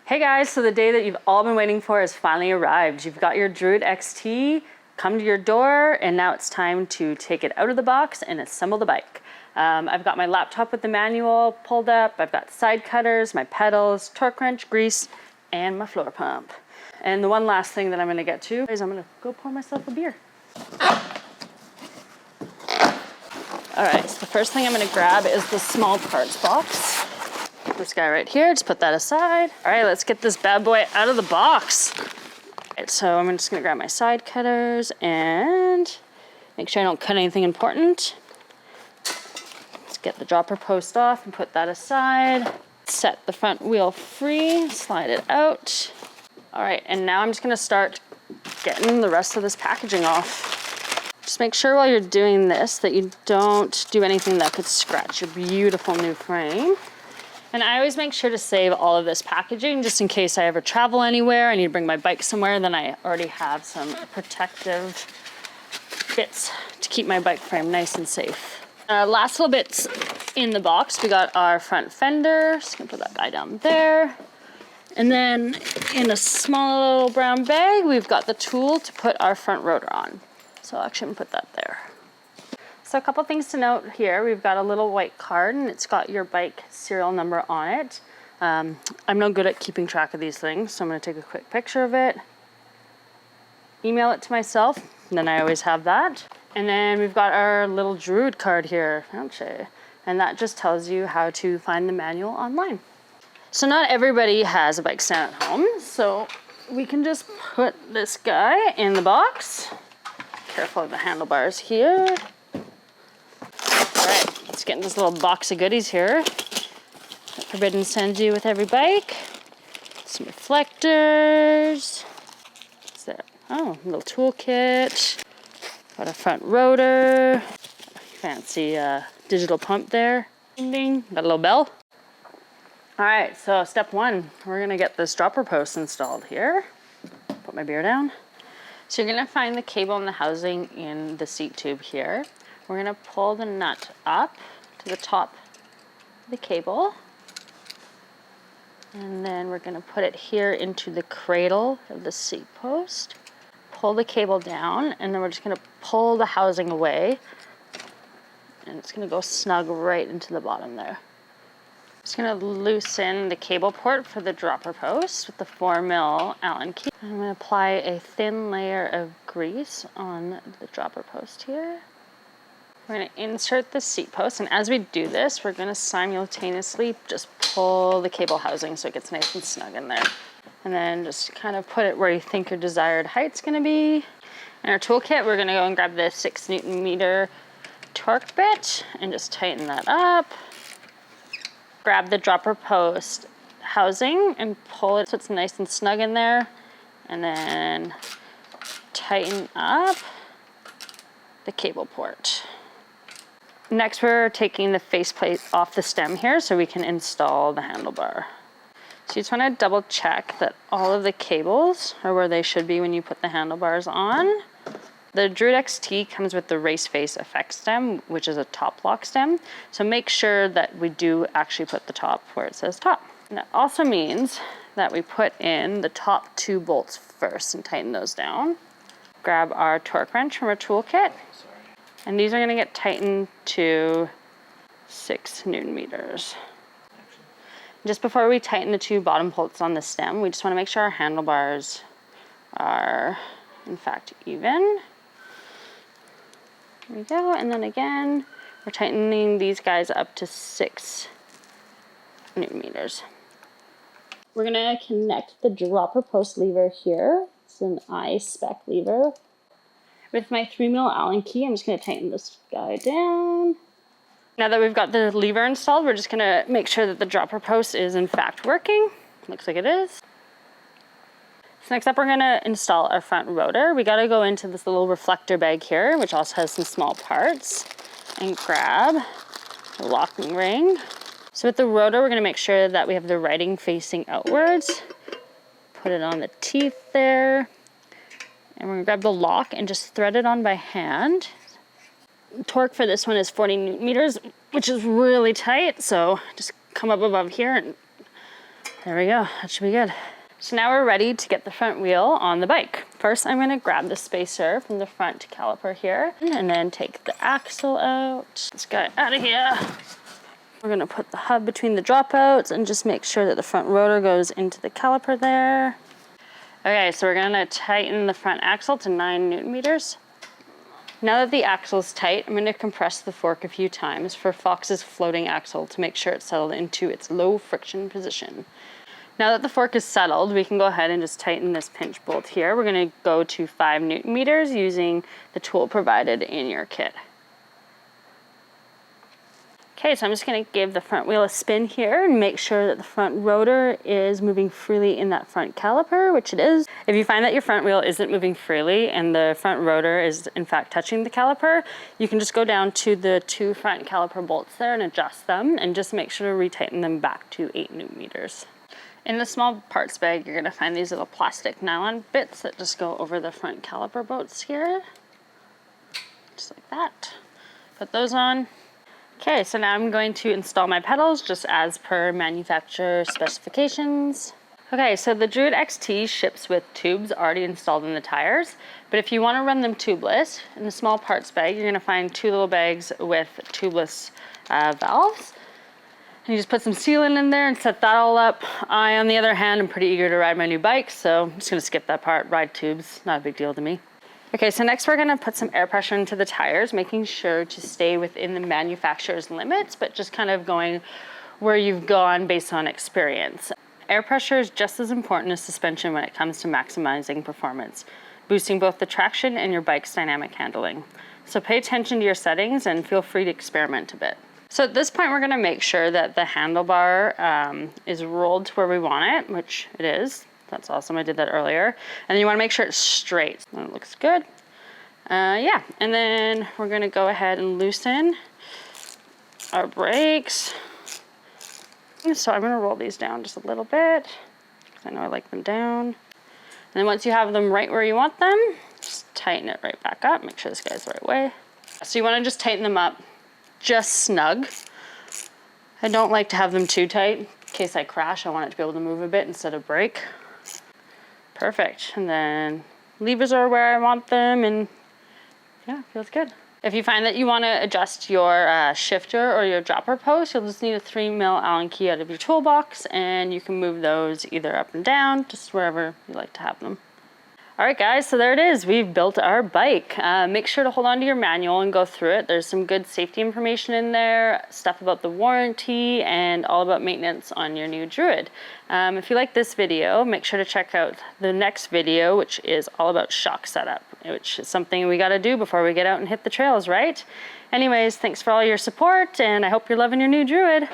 Hey guys, so the day that you've all been waiting for has finally arrived. You've got your Druid XT come to your door, and now it's time to take it out of the box and assemble the bike. I've got my laptop with the manual pulled up. I've got side cutters, my pedals, torque wrench, grease, and my floor pump. And the one last thing that I'm gonna get to is I'm gonna go pour myself a beer. All right, so the first thing I'm gonna grab is the small parts box. This guy right here, just put that aside. All right, let's get this bad boy out of the box. All right, so I'm just gonna grab my side cutters and make sure I don't cut anything important. Let's get the dropper post off and put that aside. Set the front wheel free, slide it out. All right, and now I'm just gonna start getting the rest of this packaging off. Just make sure while you're doing this that you don't do anything that could scratch your beautiful new frame. And I always make sure to save all of this packaging just in case I ever travel anywhere, I need to bring my bike somewhere, then I already have some protective bits to keep my bike frame nice and safe. Last little bits in the box, we got our front fender, just gonna put that guy down there. And then in a small little brown bag, we've got the tool to put our front rotor on. So I'll actually put that there. So a couple things to note here. We've got a little white card and it's got your bike serial number on it. I'm no good at keeping track of these things, so I'm gonna take a quick picture of it, email it to myself, and then I always have that. And then we've got our little Druid card here, and that just tells you how to find the manual online. So not everybody has a bike stand at home, so we can just put this guy in the box. Careful of the handlebars here. All right, let's get in this little box of goodies here that Forbidden sends you with every bike. Some reflectors. What's that? Oh, a little toolkit. Got a front rotor. Fancy digital pump there. Ding ding. Got a little bell. All right, so step one, we're gonna get this dropper post installed here. Put my beer down. So you're gonna find the cable and the housing in the seat tube here. We're gonna pull the nut up to the top of the cable. And then we're gonna put it here into the cradle of the seat post. Pull the cable down, and then we're just gonna pull the housing away. And it's gonna go snug right into the bottom there. Just gonna loosen the cable port for the dropper post with the 4mm Allen key. I'm gonna apply a thin layer of grease on the dropper post here. We're gonna insert the seat post, and as we do this, we're gonna simultaneously just pull the cable housing so it gets nice and snug in there. And then just kind of put it where you think your desired height's gonna be. In our toolkit, we're gonna go and grab the 6 Nm torque bit and just tighten that up. Grab the dropper post housing and pull it so it's nice and snug in there. And then tighten up the cable port. Next, we're taking the faceplate off the stem here so we can install the handlebar. So you just want to double check that all of the cables are where they should be when you put the handlebars on. The Druid XT comes with the race face effect stem, which is a top lock stem. So make sure that we do actually put the top where it says top. And that also means that we put in the top 2 bolts first and tighten those down. Grab our torque wrench from our toolkit. And these are gonna get tightened to 6 Nm. Just before we tighten the 2 bottom bolts on the stem, we just wanna make sure our handlebars are in fact even. There we go, and then again, we're tightening these guys up to 6 Nm. We're gonna connect the dropper post lever here. It's an I-spec lever. With my 3mm Allen key, I'm just gonna tighten this guy down. Now that we've got the lever installed, we're just gonna make sure that the dropper post is in fact working. Looks like it is. So next up, we're gonna install our front rotor. We gotta go into this little reflector bag here, which also has some small parts, and grab the locking ring. So with the rotor, we're gonna make sure that we have the writing facing outwards. Put it on the teeth there. And we're gonna grab the lock and just thread it on by hand. Torque for this one is 40 Nm, which is really tight. So just come up above here and There we go, that should be good. So now we're ready to get the front wheel on the bike. First, I'm gonna grab the spacer from the front caliper here and then take the axle out. This guy out of here. We're gonna put the hub between the dropouts and just make sure that the front rotor goes into the caliper there. Okay, so we're gonna tighten the front axle to 9 Newton meters. Now that the axle is tight, I'm going to compress the fork a few times for Fox's floating axle to make sure it's settled into its low friction position. Now that the fork is settled, we can go ahead and just tighten this pinch bolt here. We're going to go to 5 Newton meters using the tool provided in your kit. Okay, so I'm just going to give the front wheel a spin here and make sure that the front rotor is moving freely in that front caliper, which it is. If you find that your front wheel isn't moving freely and the front rotor is in fact touching the caliper, you can just go down to the 2 front caliper bolts there and adjust them and just make sure to retighten them back to 8 Newton meters. In the small parts bag, you're going to find these little plastic nylon bits that just go over the front caliper bolts here. Just like that. Put those on. Okay, so now I'm going to install my pedals just as per manufacturer specifications. Okay, so the Druid XT ships with tubes already installed in the tires, but if you want to run them tubeless, in the small parts bag, you're going to find 2 little bags with tubeless valves. And you just put some sealant in there and set that all up. I, on the other hand, am pretty eager to ride my new bike, so I'm just going to skip that part. Ride tubes, not a big deal to me. Okay, so next we're gonna put some air pressure into the tires, making sure to stay within the manufacturer's limits, but just kind of going where you've gone based on experience. Air pressure is just as important as suspension when it comes to maximizing performance, boosting both the traction and your bike's dynamic handling. So pay attention to your settings and feel free to experiment a bit. So at this point, we're gonna make sure that the handlebar is rolled to where we want it, which it is. That's awesome, I did that earlier. And then you wanna make sure it's straight. That looks good. Yeah, and then we're gonna go ahead and loosen our brakes. So I'm gonna roll these down just a little bit, because I know I like them down. And then once you have them right where you want them, just tighten it right back up. Make sure this guy's the right way. So you wanna just tighten them up just snug. I don't like to have them too tight. In case I crash, I want it to be able to move a bit instead of break. Perfect, and then levers are where I want them, and yeah, feels good. If you find that you want to adjust your shifter or your dropper post, you'll just need a 3mm Allen key out of your toolbox, and you can move those either up and down, just wherever you like to have them. All right, guys, so there it is. We've built our bike. Make sure to hold on to your manual and go through it. There's some good safety information in there, stuff about the warranty, and all about maintenance on your new Druid. If you like this video, make sure to check out the next video, which is all about shock setup, which is something we got to do before we get out and hit the trails, right? Anyways, thanks for all your support, and I hope you're loving your new Druid.